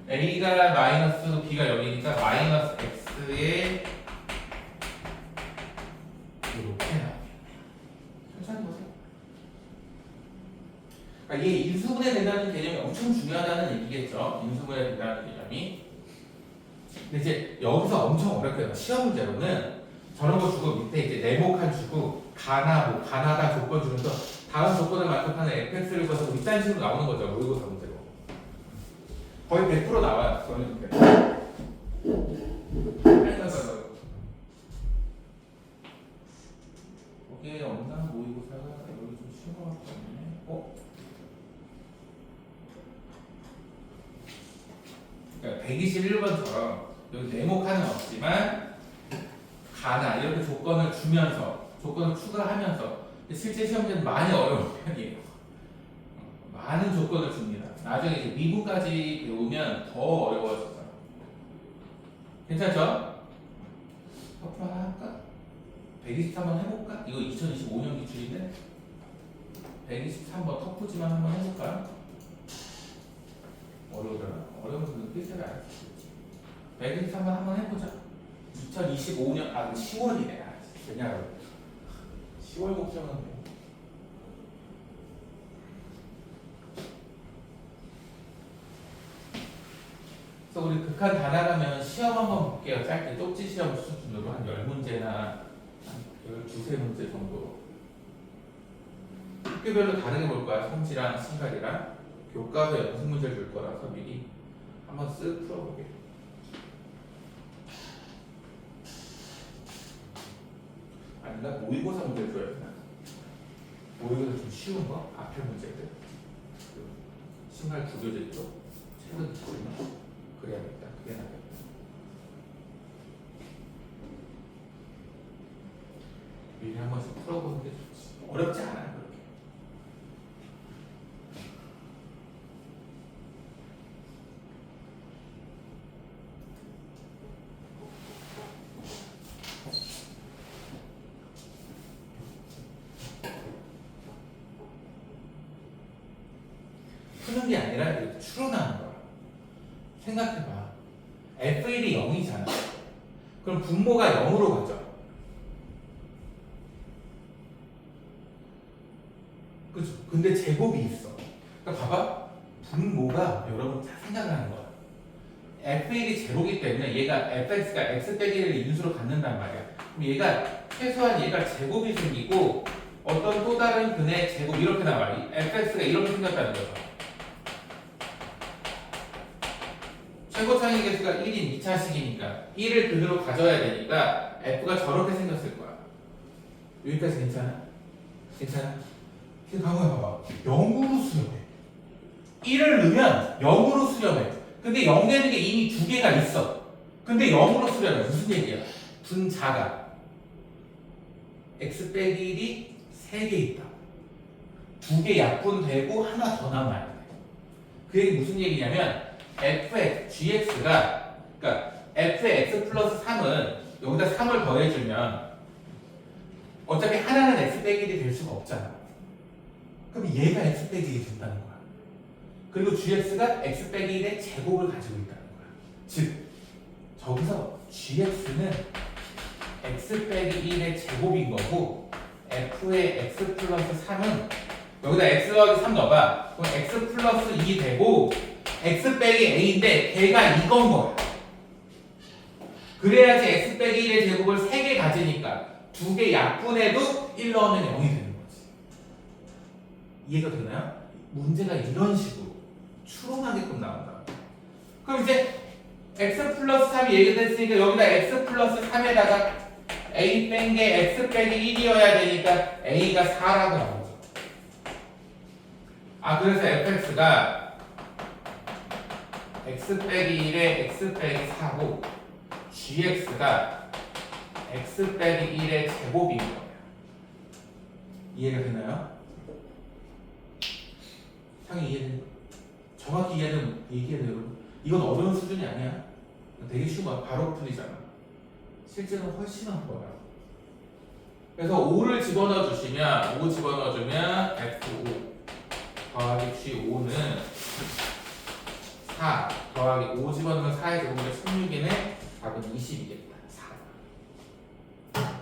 [SPEAKER 1] a가 마이너스 b가 0이니까 마이너스 x에 이렇게 나와요. 천천히 보세요. 그러니까 이게 인수분해 된다는 개념이 엄청 중요하다는 얘기겠죠. 인수분해 된다는 개념이. 근데 이제 여기서 엄청 어렵게 시험 문제로는 저런 거 주고 밑에 이제 네모칸 주고 가나다 조건 주면서 다음 조건을 만족하는 fx를 구해서 이딴 식으로 나오는 거죠. 모의고사 문제로. 거의 100% 나와요. 저는 이렇게. 거기에 없나 모의고사가 여기 좀 쉬운 것 같거든요. 그러니까 121번처럼 여기 네모칸은 없지만 가나 이렇게 조건을 주면서 조건을 추가하면서 실제 시험제는 많이 어려운 편이에요. 많은 조건을 줍니다. 나중에 이제 미분까지 배우면 더 어려워져요. 괜찮죠? 터프 하나 할까? 123번 해볼까? 이거 2025년 기출인데 123번 터프지만 한번 해볼까요? 어려우잖아. 어려우면 필살이 안 했지. 123번 한번 해보자. 2025년 10월이네. 왜냐 10월 걱정은 돼. 그래서 우리 극한 다 나가면 시험 한번 볼게요. 짧게 쪽지 시험 수준으로 한 10문제나 한 12~13문제 정도. 학교별로 다르게 볼 거야. 성질랑 신갈이랑 교과서 연습 문제를 줄 거라서 미리 한번 쓱 풀어보게. 아닌가? 모의고사 문제를 줘야 되나? 모의고사 좀 쉬운 거? 앞에 문제들 그 신갈 구교제 쪽 최근 기출이나 그래야겠다. 그게 나겠다. 미리 한 번씩 풀어보는 게 좋지. 어렵지 않아요. 그렇게. 푸는 게 아니라 이렇게 추론하는 거야. 생각해봐. F1이 0이잖아. 그럼 분모가 0으로 가죠. 그죠? 근데 제곱이 있어. 그러니까 봐봐. 분모가 여러분 다 생각을 하는 거야. F1이 제로기 때문에 얘가 fx가 x 빼기 1을 인수로 갖는단 말이야. 그럼 얘가 최소한 얘가 제곱이 생기고 어떤 또 다른 근의 제곱 이렇게 나와. fx가 이렇게 생겼다는 거죠. 최고 창의 개수가 1인 2차식이니까 1을 그대로 가져야 되니까 f가 저렇게 생겼을 거야. 여기까지 괜찮아? 괜찮아? 근데 강호야 봐봐. 0으로 수렴해. 1을 넣으면 0으로 수렴해. 근데 0 되는 게 이미 두 개가 있어. 근데 0으로 수렴해. 무슨 얘기야? 분자가 x 빼기 1이 3개 있다. 2개 약분되고 하나 더 남아야 돼. 그 얘기 무슨 얘기냐면 fx, gx가 그러니까 fx 플러스 3은 여기다 3을 더해주면 어차피 하나는 x 빼기 1이 될 수가 없잖아. 그럼 얘가 x 빼기 1이 된다는 거야. 그리고 gx가 x 빼기 1의 제곱을 가지고 있다는 거야. 즉 저기서 gx는 x 빼기 1의 제곱인 거고 f의 x 플러스 3은 여기다 x 더하기 3 넣어봐. 그럼 x 플러스 2 되고 x 빼기 a인데 걔가 이건 거야. 그래야지 x 빼기 1의 제곱을 3개 가지니까 2개 약분해도 1 넣으면 0이 되는 거지. 이해가 되나요? 문제가 이런 식으로 추론하게끔 나온다. 그럼 이제 x 플러스 3이 얘기됐으니까 여기다 x 플러스 3에다가 a 뺀 게 x 빼기 1이어야 되니까 a가 4라고 나오죠. 그래서 fx가 x 빼기 1에 x 빼기 4고 gx가 x 빼기 1의 제곱인 거예요. 이해가 되나요? 상이 이해되는 거? 정확히 이해는 얘기해야 돼요. 이건 어려운 수준이 아니야. 되게 쉬운 거야. 바로 풀리잖아. 실제는 훨씬 한 거야. 그래서 5를 집어넣어 주시면 5 집어넣어 주면 F5 더하기 G5는 4 더하기 5 집어넣으면 4의 제곱은 16이네. 답은 20이겠다. 4.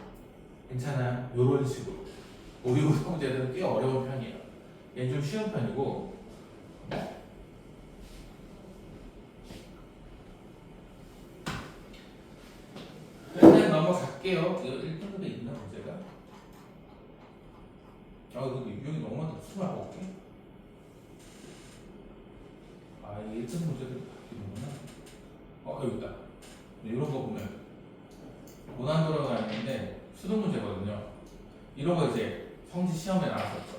[SPEAKER 1] 괜찮아. 요런 식으로. 모의고사 문제들은 꽤 어려운 편이에요. 얘는 좀 쉬운 편이고. 일단 넘어갈게요. 이거 1등급에 있나 문제가? 이거 유형이 너무 많다. 29개? 이게 1등급 문제들이 바뀌는구나. 여기 있다. 이런 거 보면 고난도로가 있는데 수능 문제거든요. 이런 거 이제 성지 시험에 나왔었죠.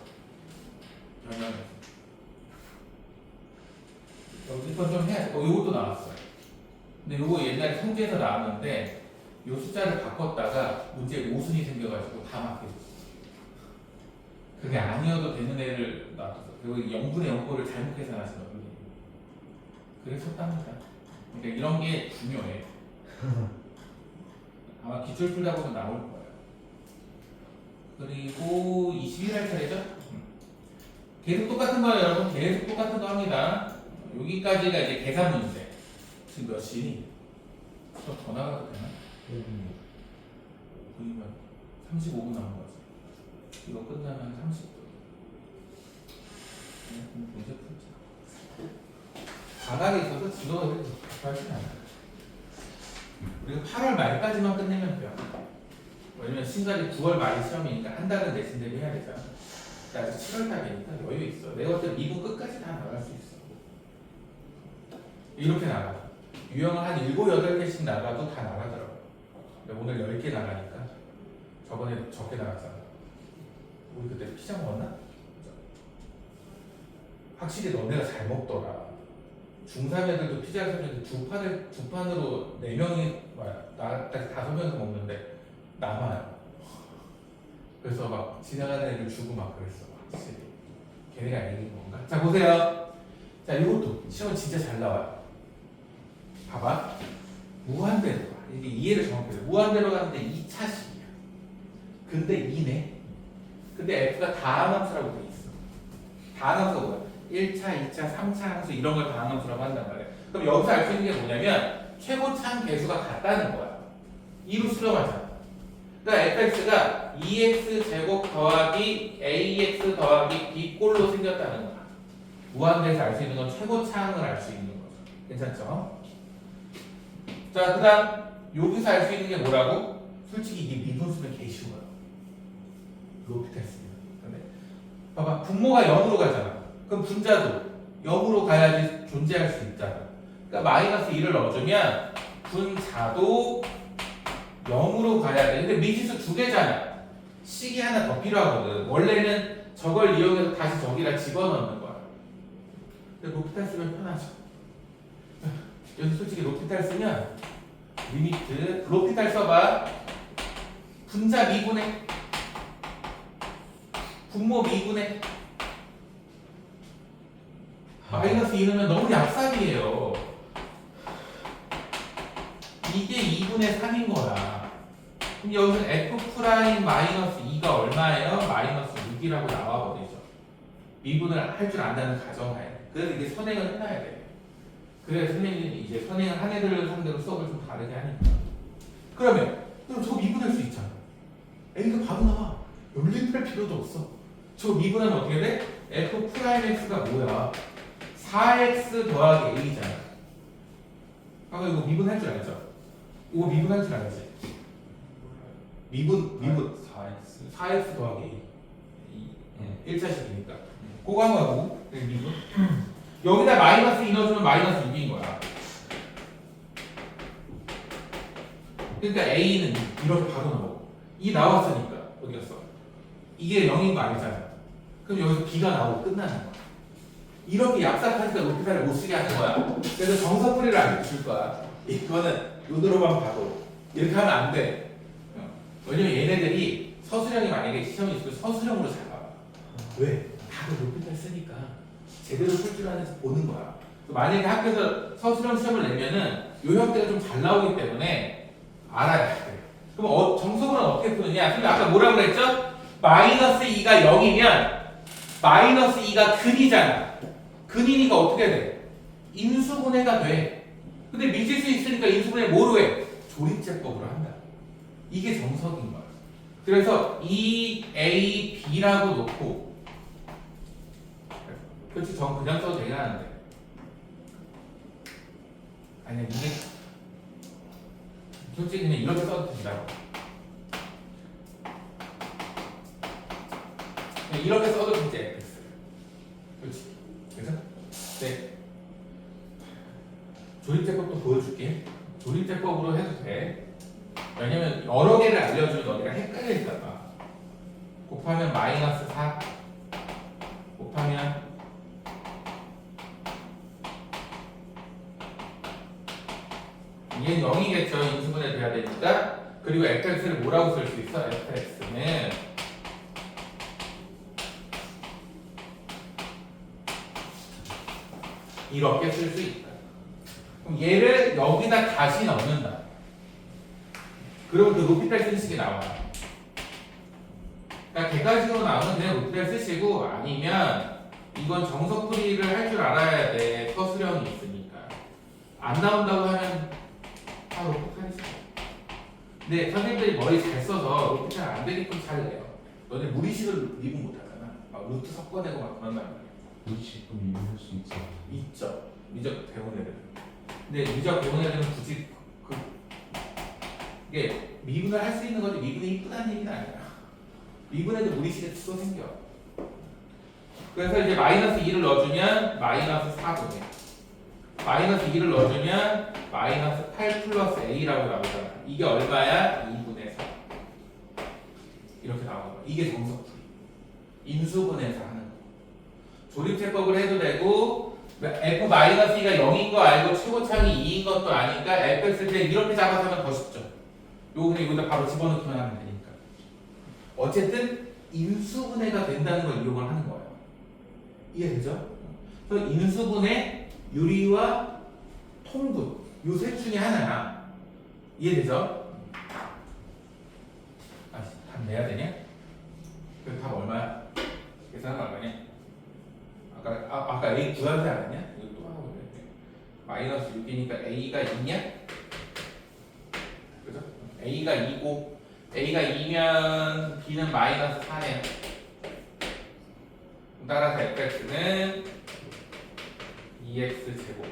[SPEAKER 1] 경영에서. 이건 좀 해야 돼. 이것도 나왔어요. 근데 이거 옛날에 성지에서 나왔는데 이 숫자를 바꿨다가 문제에 모순이 생겨가지고 다 맞게졌어. 그게 아니어도 되는 애를 놔뒀어. 그리고 0분의 0꼴을 잘못 계산하신 거예요. 그게 쳤답니다. 그러니까 이런 게 중요해. 아마 기출 풀다 보면 나올 거예요. 그리고 21할 차례죠? 계속 똑같은 거예요, 여러분. 계속 똑같은 거 합니다. 여기까지가 이제 계산 문제. 지금 몇 시니? 좀 더 나가도 되나? 5분이면 35분 남은 거지. 이거 끝나면 30분. 그럼 문제 풀자. 방학에 있어서 지도를 발표하진 않아요. 우리가 8월 말까지만 끝내면 돼요. 왜냐면 신가리 9월 말 시험이니까 한 달은 내신 대비 해야 되잖아. 근데 아직 7월 달이니까 여유 있어. 내가 볼 때 미국 끝까지 다 나갈 수 있어. 이렇게 나가. 유형을 한 7, 8개씩 나가도 다 나가더라고. 근데 오늘 10개 나가니까 저번에 적게 나갔잖아. 우리 그때 피자 먹었나? 확실히 너네가 잘 먹더라. 중3 애들도 피자를 사는데 두 판으로 4명이 나까지 5명이서 먹는데 남아요. 그래서 막 지나가는 애들 주고 막 그랬어. 확실히 걔네가 이긴 건가? 자 보세요. 자 이것도 시험은 진짜 잘 나와요. 봐봐. 무한대로 가. 이게 이해를 정확히 해. 무한대로 가는데 2차식이야. 근데 2네. 근데 F가 다항함수라고 돼 있어. 다항함수가 뭐야? 1차, 2차, 3차 함수 이런 걸 다항함수라고 한단 말이야. 그럼 여기서 알 수 있는 게 뭐냐면 최고차항 개수가 같다는 거야. 2로 수렴하잖아. 그러니까 fx가 2x 제곱 더하기 ax 더하기 b 꼴로 생겼다는 거야. 무한대에서 알 수 있는 건 최고차항을 알 수 있는 거죠. 괜찮죠? 자, 그 다음 여기서 알 수 있는 게 뭐라고? 솔직히 이게 미분수면 개 쉬워요. 로피탈스면. 근데 봐봐, 분모가 0으로 가잖아. 그럼 분자도 0으로 가야지 존재할 수 있잖아. 그러니까 마이너스 1을 넣어주면 분자도 0으로 가야 돼. 근데 미지수 2개잖아. 식이 하나 더 필요하거든. 원래는 저걸 이용해서 다시 저기다 집어넣는 거야. 근데 로피탈 쓰면 편하죠. 여기 솔직히 로피탈 쓰면 리미트 로피탈 써봐. 분자 미분해, 분모 미분해. 마이너스 2넣으면 너무 얍삽이에요. 이게 2분의 3인 거야. 그럼 여기서 f 프라임 마이너스 2가 얼마예요? 마이너스 6이라고 나와버리죠. 미분을 할 줄 안다는 가정하에. 그래서 이게 선행을 해놔야 돼. 그래서 선생님이 이제 선행을 한 애들을 상대로 수업을 좀 다르게 하니까. 그러면 저거 미분할 수 있잖아. A가 바로 나와. 연립할 필요도 없어. 저거 미분하면 어떻게 돼? f 프라임 x가 뭐야? 4x 더하기 a잖아. 아까 이거 미분할 줄 알죠? 이거 미분할 줄 알지? 미분 4x 더하기 a 1차식이니까 그거 한 거고 미분 여기다 마이너스 2 넣어주면 마이너스 6인 거야. 그러니까 a는 이렇게 바로 나오고 2 나왔으니까 어디 갔어? 이게 0인 거 아니잖아. 그럼 여기서 b가 나오고 끝나는 거야. 이렇게 얍삽하니까 로피탈을 못 쓰게 하는 거야. 그래서 정석풀이를 안 줄 거야. 이거는 눈으로만 봐도 이렇게 하면 안 돼. 왜냐면 얘네들이 서술형이 만약에 시험이 있으면 서술형으로 잡아. 왜? 다들 로피탈 쓰니까 제대로 풀 줄 아는지 보는 거야. 만약에 학교에서 서술형 시험을 내면은 요 형태가 좀 잘 나오기 때문에 알아야 돼. 그럼 정석으로는 어떻게 푸느냐? 근데 아까 뭐라고 그랬죠? 마이너스 2가 0이면 마이너스 2가 근이잖아. 근이니까 어떻게 돼? 인수분해가 돼. 근데 미지수 있으니까 인수분해 뭐로 해? 조립제법으로 한다. 이게 정석인 거야. 그래서 EAB라고 놓고 그렇지 정 그냥 써도 되긴 하는데 아니야 이게 솔직히 그냥 이렇게 써도 된다고. 그냥 이렇게 써도 진짜 fx. 그렇지. 그래서 네. 조립제법도 보여줄게. 조립제법으로 해도 돼. 왜냐면 여러 개를 알려주면 너네가 헷갈릴까봐. 곱하면 마이너스 4 곱하면 얘는 0이겠죠. 인수분해 돼야 되니까. 그리고 fx를 뭐라고 쓸 수 있어? fx는 이렇게 쓸 수 있다. 그럼 얘를 여기다 다시 넣는다. 그러면 그 로피탈 쓰는 식이 나와요. 그러니까 객관식으로 나오면 그냥 로피탈 쓰시고 아니면 이건 정석풀이를 할 줄 알아야 돼. 서술형이 있으니까. 안 나온다고 하면 다 로피탈이 있어. 근데 선생님들이 머리 잘 써서 로피탈 안 되게끔 잘 내요. 너네 무리식을 미분 못하잖아. 막 루트 섞어내고 막 그런단 말이야.
[SPEAKER 2] 무의식도 이해할 수 있죠.
[SPEAKER 1] 있죠. 미적 배운 애들. 근데 미적 배운 애들은 굳이 이게 미분을 할 수 있는 거지 미분이 이쁘다는 얘기는 아니야. 미분에도 무리식이 또 생겨. 그래서 이제 마이너스 2를 넣어주면 마이너스 4분의 마이너스 2를 넣어주면 마이너스 8 플러스 a라고 나오잖아. 이게 얼마야? 2분의 4 이렇게 나오는 거야. 이게 정석풀이. 인수분해서 하는 거. 조립제법을 해도 되고 f-2가 0인 거 알고 최고차항이 2인 것도 아니까 fx를 그냥 이렇게 잡아서 하면 더 쉽죠. 요거 그냥 여기다 바로 집어넣기만 하면 되니까. 어쨌든 인수분해가 된다는 걸 이용을 하는 거예요. 이해되죠? 그래서 인수분해, 유리와 통분 요 셋 중에 하나야. 이해되죠? 답 내야 되냐? 그럼 답 얼마야? 계산하면 얼마냐? 아까 A 구하지 않았냐? 이거 또 하나 보여야 돼. 마이너스 6이니까 A가 2냐? 그죠? A가 2고 A가 2면 B는 마이너스 4네요. 따라서 fx는 2x 제곱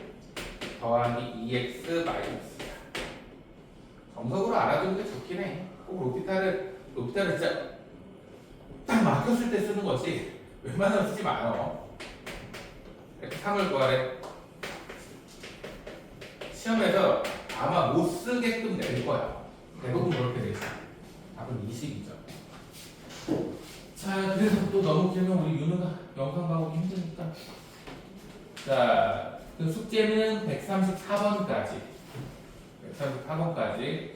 [SPEAKER 1] 더하기 2x 마이너스야. 정석으로 알아두는 게 좋긴 해. 꼭 로피탈을 진짜 딱 막혔을 때 쓰는 거지 웬만하면 쓰지 마요. 이렇게 3을 구하래. 시험에서 아마 못 쓰게끔 낼 거야. 대부분 그렇게 돼 있어. 답은 20이죠. 자, 그래서 또 너무 길면 우리 윤우가 영상 봐보기 힘드니까. 자, 그 숙제는 134번까지. 134번까지.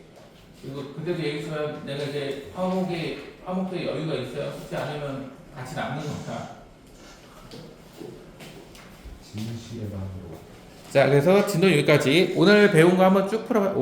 [SPEAKER 1] 그리고 그때도 얘기했지만 내가 이제 화목에 여유가 있어요. 숙제 아니면 같이 남는 거야.
[SPEAKER 2] 진실의 방으로.
[SPEAKER 1] 자, 그래서 진도 여기까지. 오늘 배운 거 한번 쭉 풀어봐.